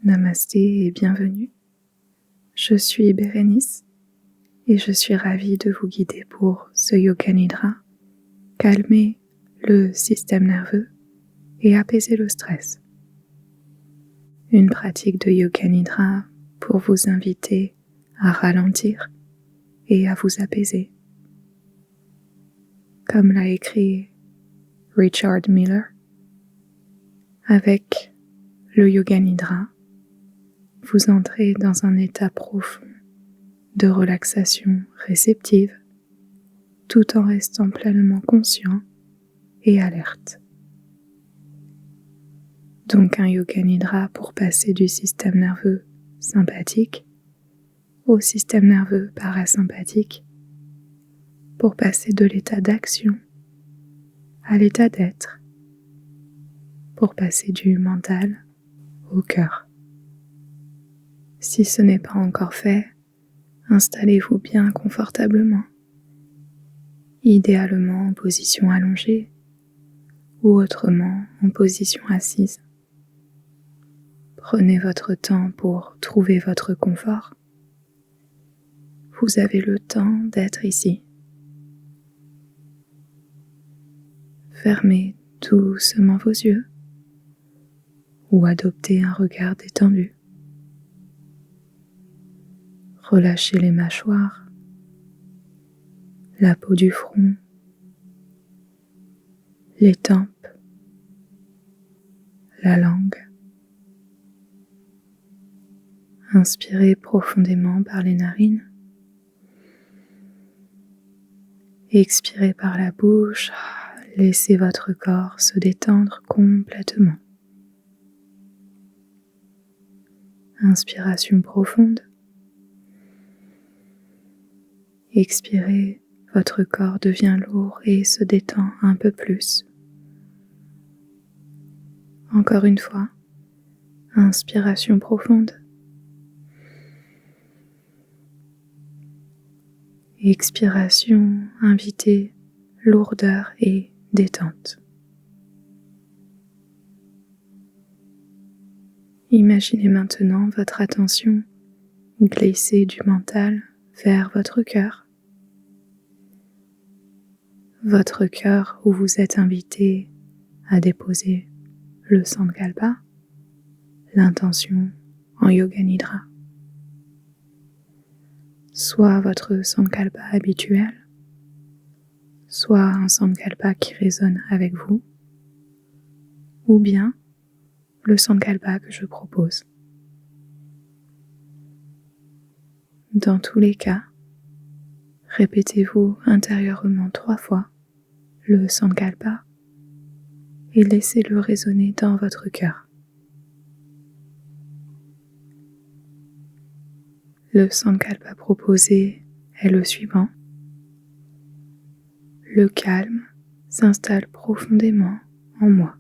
Namasté et bienvenue. Je suis Bérénice et je suis ravie de vous guider pour ce Yoga Nidra, calmer le système nerveux et apaiser le stress. Une pratique de Yoga Nidra pour vous inviter à ralentir et à vous apaiser. Comme l'a écrit Richard Miller, avec le Yoga Nidra, vous entrez dans un état profond de relaxation réceptive tout en restant pleinement conscient et alerte. Donc un Yoga Nidra pour passer du système nerveux sympathique au système nerveux parasympathique, pour passer de l'état d'action à l'état d'être, pour passer du mental au cœur. Si ce n'est pas encore fait, installez-vous bien confortablement, idéalement en position allongée ou autrement en position assise. Prenez votre temps pour trouver votre confort. Vous avez le temps d'être ici. Fermez doucement vos yeux ou adoptez un regard détendu. Relâchez les mâchoires, la peau du front, les tempes, la langue. Inspirez profondément par les narines. Expirez par la bouche. Laissez votre corps se détendre complètement. Inspiration profonde. Expirez, votre corps devient lourd et se détend un peu plus. Encore une fois, inspiration profonde. Expiration, invitez lourdeur et détente. Imaginez maintenant votre attention glisser du mental vers votre cœur. Votre cœur où vous êtes invité à déposer le Sankalpa, l'intention en Yoga Nidra. Soit votre Sankalpa habituel, soit un Sankalpa qui résonne avec vous, ou bien le Sankalpa que je propose. Dans tous les cas, répétez-vous intérieurement 3 fois le Sankalpa et laissez-le résonner dans votre cœur. Le Sankalpa proposé est le suivant. Le calme s'installe profondément en moi.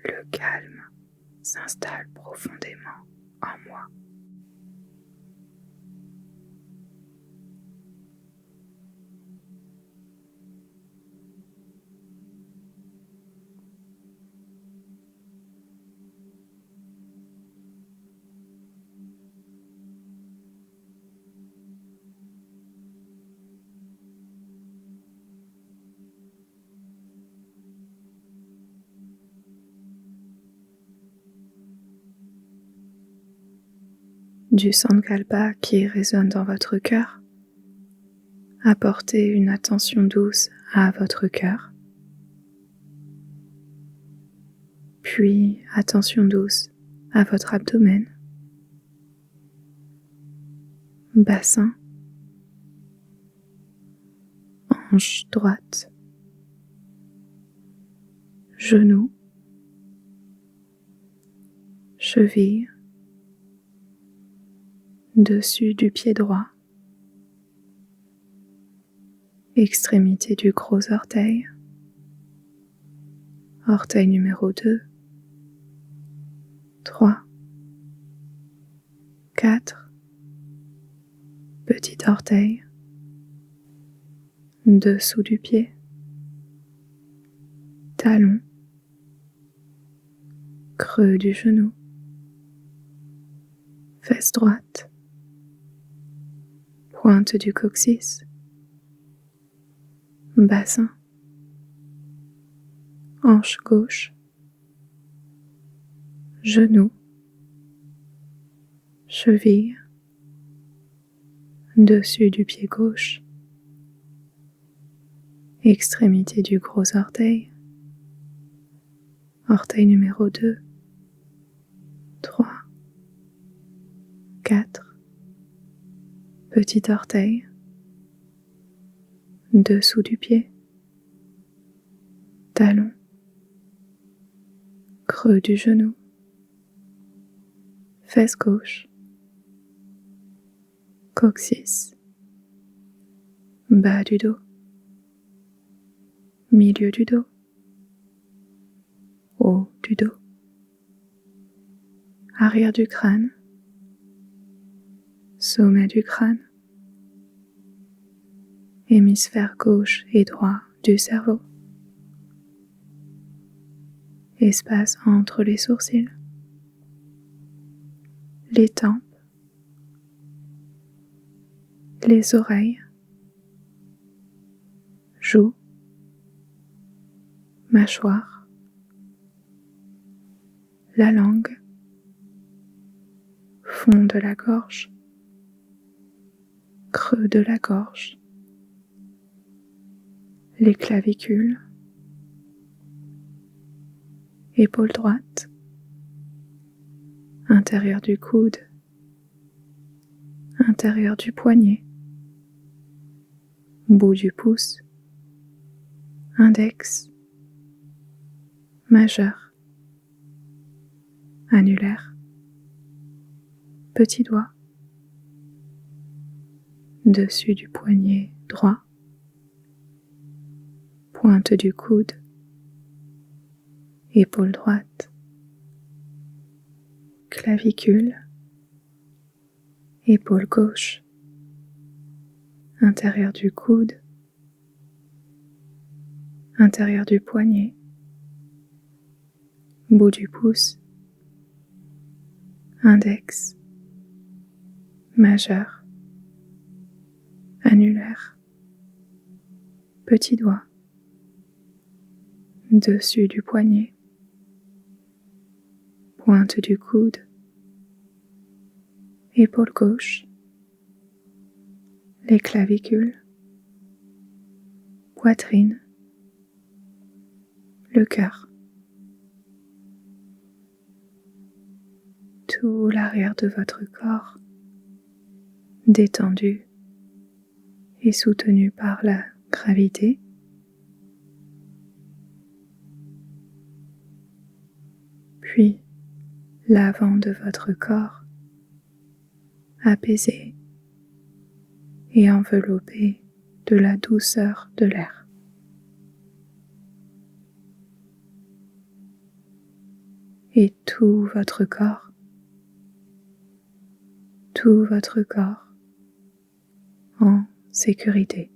Le calme s'installe profondément en moi. Du Sankalpa qui résonne dans votre cœur, apportez une attention douce à votre cœur, puis attention douce à votre abdomen, bassin, hanche droite, genou, cheville, dessus du pied droit, extrémité du gros orteil, orteil numéro 2, 3, 4, petit orteil, dessous du pied, talon, creux du genou, fesse droite, pointe du coccyx, bassin, hanche gauche, genou, cheville, dessus du pied gauche, extrémité du gros orteil, orteil numéro 2, 3, 4, petit orteil, dessous du pied, talon, creux du genou, fesse gauche, coccyx, bas du dos, milieu du dos, haut du dos, arrière du crâne, sommet du crâne, hémisphère gauche et droit du cerveau, espace entre les sourcils, les tempes, les oreilles, joues, mâchoire, la langue, fond de la gorge, creux de la gorge, les clavicules, épaule droite, intérieur du coude, intérieur du poignet, bout du pouce, index, majeur, annulaire, petit doigt, dessus du poignet droit, pointe du coude, épaule droite, clavicule, épaule gauche, intérieur du coude, intérieur du poignet, bout du pouce, index, majeur, annulaire, petit doigt, dessus du poignet, pointe du coude, épaule gauche, les clavicules, poitrine, le cœur. Tout l'arrière de votre corps détendu et soutenu par la gravité. Puis l'avant de votre corps apaisé et enveloppé de la douceur de l'air. Et tout votre corps en sécurité.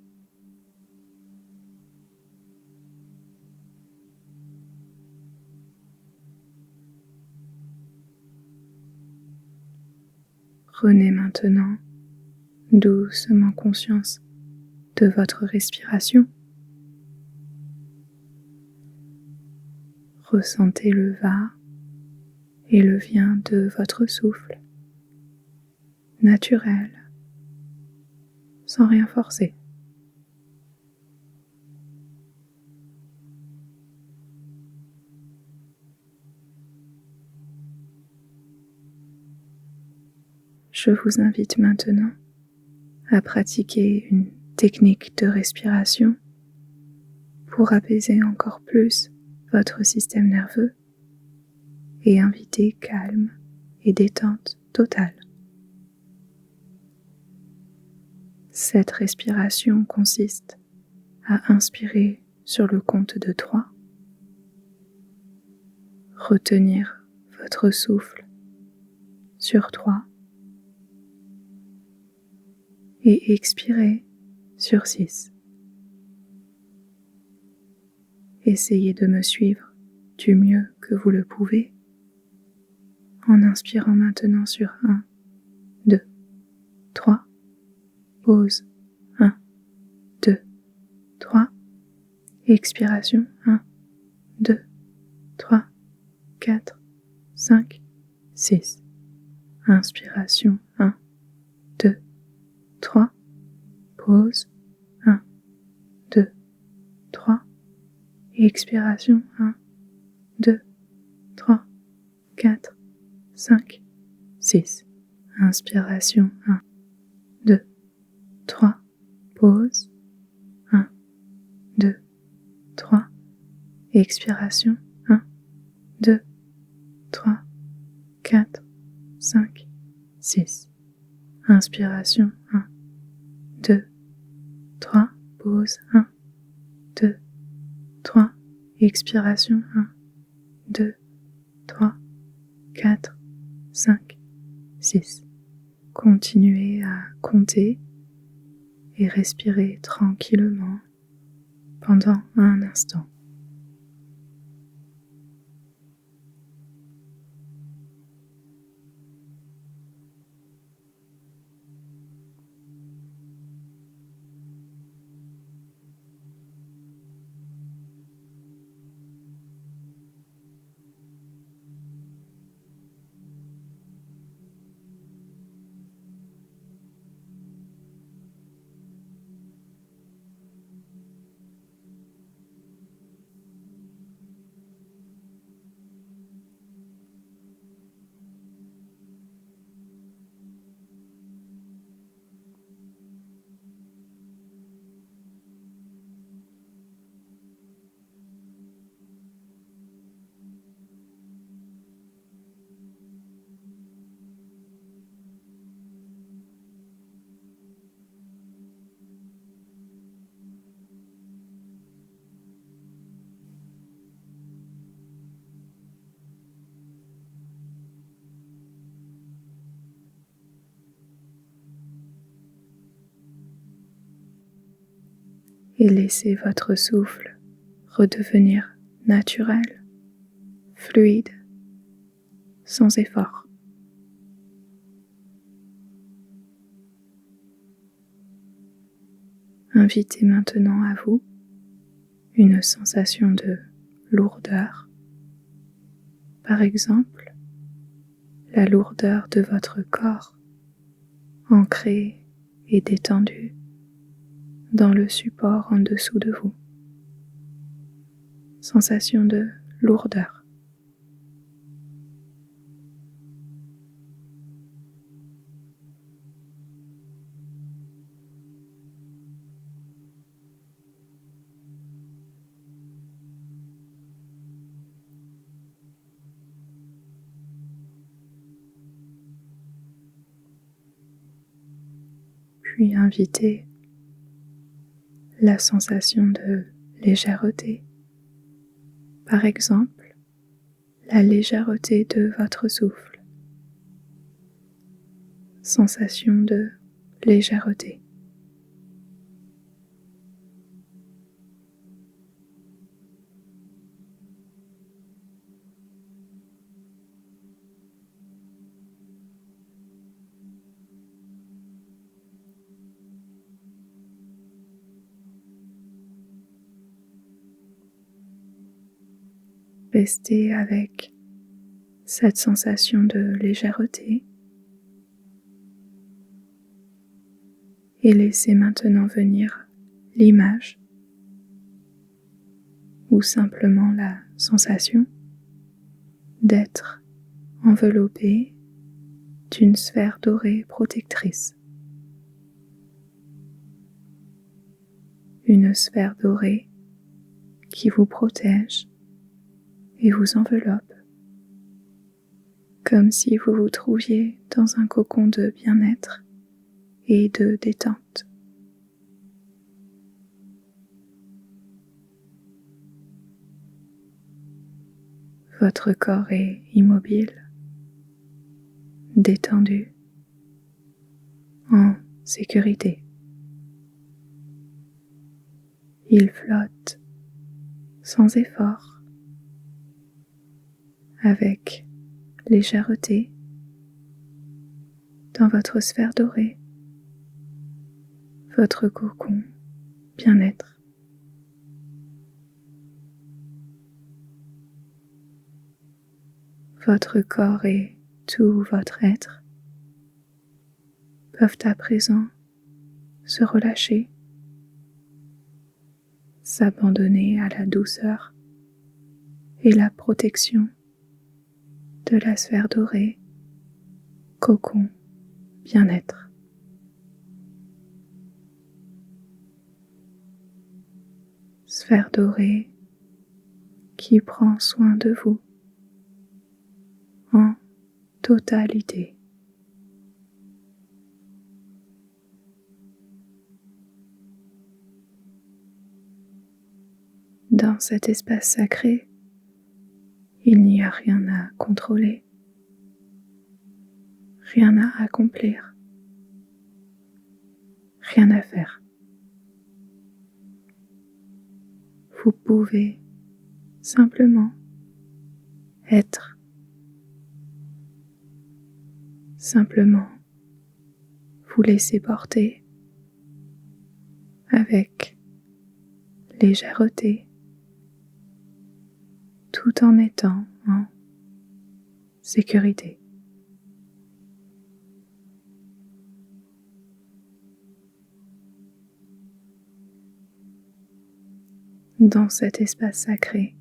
Prenez maintenant doucement conscience de votre respiration. Ressentez le va et le vient de votre souffle, naturel, sans rien forcer. Je vous invite maintenant à pratiquer une technique de respiration pour apaiser encore plus votre système nerveux et inviter calme et détente totale. Cette respiration consiste à inspirer sur le compte de 3, retenir votre souffle sur 3 et expirer sur 6. Essayez de me suivre du mieux que vous le pouvez en inspirant maintenant sur 1, 2, 3, pause 1, 2, 3, expiration 1, 2, 3, 4, 5, 6, inspiration 1, 2, 3, pause 1, 2, 3, expiration 1, 2, 3, 4, 5, 6, inspiration 1, 2, 3, pause 1, 2, 3, expiration 1, 2, 3, 4, 5, 6, inspiration 1, 2, 3, pause 1, 2, 3, expiration 1, 2, 3, 4, 5, 6. Continuez à compter et respirer tranquillement pendant un instant. Et laissez votre souffle redevenir naturel, fluide, sans effort. Invitez maintenant à vous une sensation de lourdeur. Par exemple, la lourdeur de votre corps, ancré et détendu dans le support en dessous de vous. Sensation de lourdeur. Puis invitez la sensation de légèreté. Par exemple, la légèreté de votre souffle. Sensation de légèreté. Restez avec cette sensation de légèreté et laissez maintenant venir l'image ou simplement la sensation d'être enveloppé d'une sphère dorée protectrice. Une sphère dorée qui vous protège et vous enveloppe, comme si vous vous trouviez dans un cocon de bien-être et de détente. Votre corps est immobile, détendu, en sécurité. Il flotte sans effort avec légèreté dans votre sphère dorée, votre cocon bien-être. Votre corps et tout votre être peuvent à présent se relâcher, s'abandonner à la douceur et la protection de la sphère dorée, cocon bien-être. Sphère dorée qui prend soin de vous en totalité. Dans cet espace sacré, il n'y a rien à contrôler, rien à accomplir, rien à faire. Vous pouvez simplement être, simplement vous laisser porter avec légèreté, tout en étant en sécurité. Dans cet espace sacré,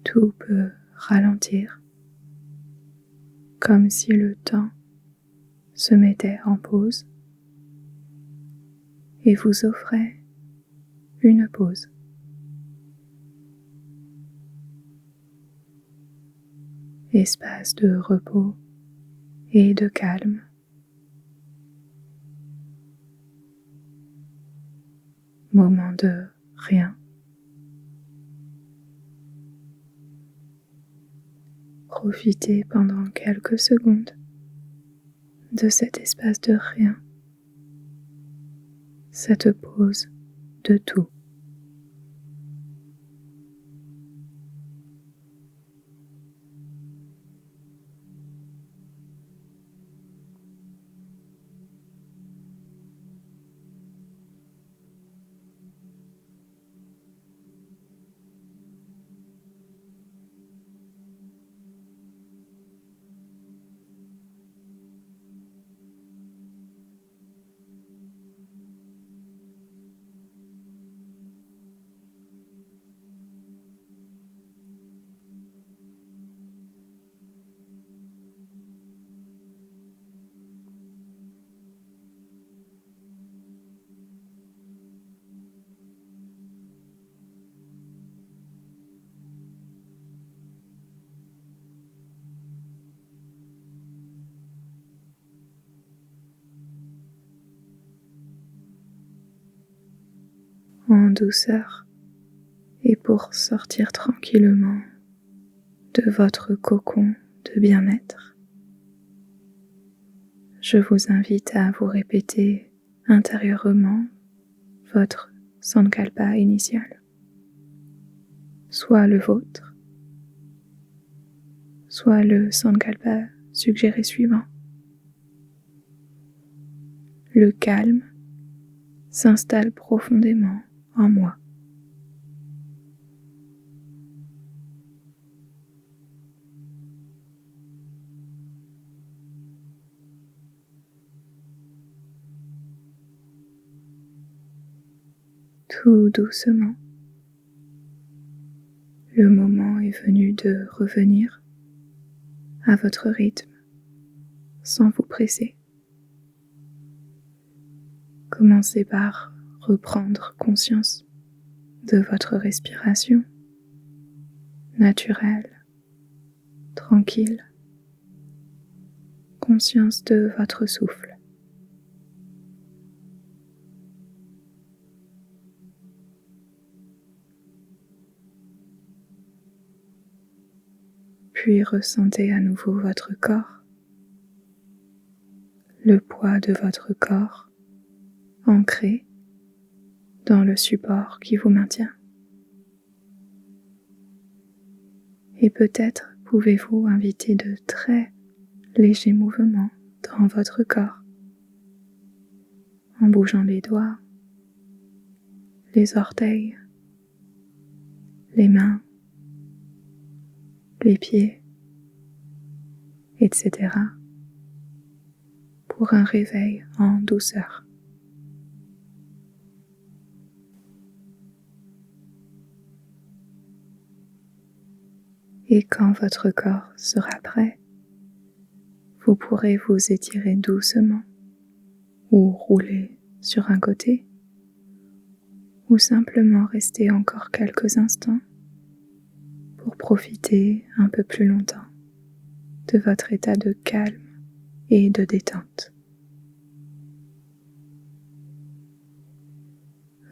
tout peut ralentir, comme si le temps se mettait en pause et vous offrait une pause. Espace de repos et de calme. Moment de rien. Profitez pendant quelques secondes de cet espace de rien, cette pause de tout. En douceur et pour sortir tranquillement de votre cocon de bien-être, je vous invite à vous répéter intérieurement votre Sankalpa initial, soit le vôtre, soit le Sankalpa suggéré suivant. Le calme s'installe profondément en moi. Tout doucement, le moment est venu de revenir à votre rythme sans vous presser. Commencez par reprendre conscience de votre respiration naturelle, tranquille, conscience de votre souffle. Puis ressentez à nouveau votre corps, le poids de votre corps ancré dans le support qui vous maintient. Et peut-être pouvez-vous inviter de très légers mouvements dans votre corps en bougeant les doigts, les orteils, les mains, les pieds, etc. pour un réveil en douceur. Et quand votre corps sera prêt, vous pourrez vous étirer doucement ou rouler sur un côté ou simplement rester encore quelques instants pour profiter un peu plus longtemps de votre état de calme et de détente.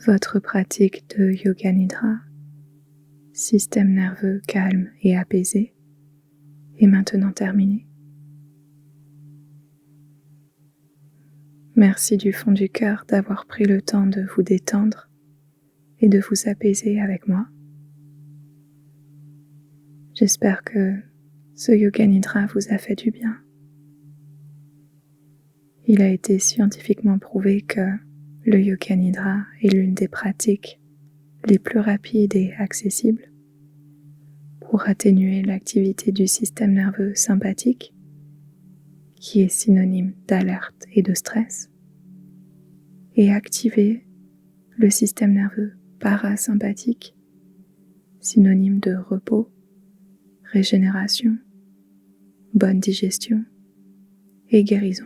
Votre pratique de Yoga Nidra, système nerveux calme et apaisé, est maintenant terminée. Merci du fond du cœur d'avoir pris le temps de vous détendre et de vous apaiser avec moi. J'espère que ce Yoga Nidra vous a fait du bien. Il a été scientifiquement prouvé que le Yoga Nidra est l'une des pratiques les plus rapides et accessibles pour atténuer l'activité du système nerveux sympathique, qui est synonyme d'alerte et de stress, et activer le système nerveux parasympathique, synonyme de repos, régénération, bonne digestion et guérison.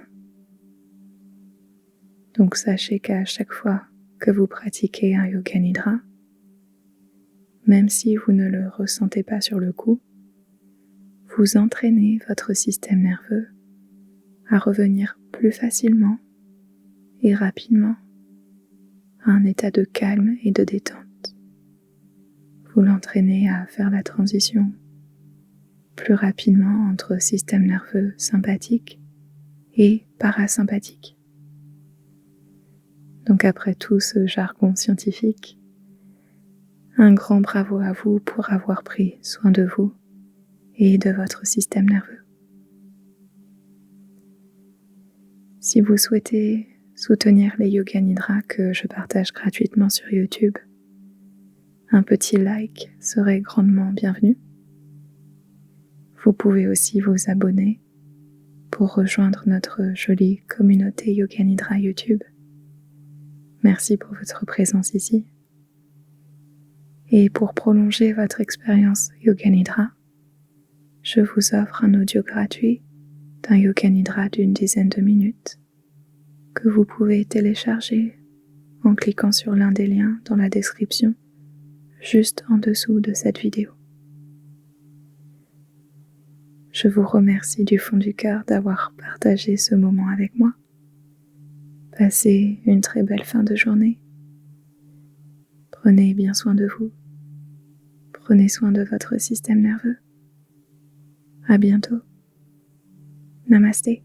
Donc sachez qu'à chaque fois que vous pratiquez un Yoga Nidra, même si vous ne le ressentez pas sur le coup, vous entraînez votre système nerveux à revenir plus facilement et rapidement à un état de calme et de détente. Vous l'entraînez à faire la transition plus rapidement entre système nerveux sympathique et parasympathique. Donc après tout ce jargon scientifique, un grand bravo à vous pour avoir pris soin de vous et de votre système nerveux. Si vous souhaitez soutenir les Yoga Nidra que je partage gratuitement sur YouTube, un petit like serait grandement bienvenu. Vous pouvez aussi vous abonner pour rejoindre notre jolie communauté Yoga Nidra YouTube. Merci pour votre présence ici. Et pour prolonger votre expérience Yoga Nidra, je vous offre un audio gratuit d'un Yoga Nidra d'une dizaine de minutes que vous pouvez télécharger en cliquant sur l'un des liens dans la description juste en dessous de cette vidéo. Je vous remercie du fond du cœur d'avoir partagé ce moment avec moi. Passez une très belle fin de journée. Prenez bien soin de vous. Prenez soin de votre système nerveux. À bientôt. Namasté.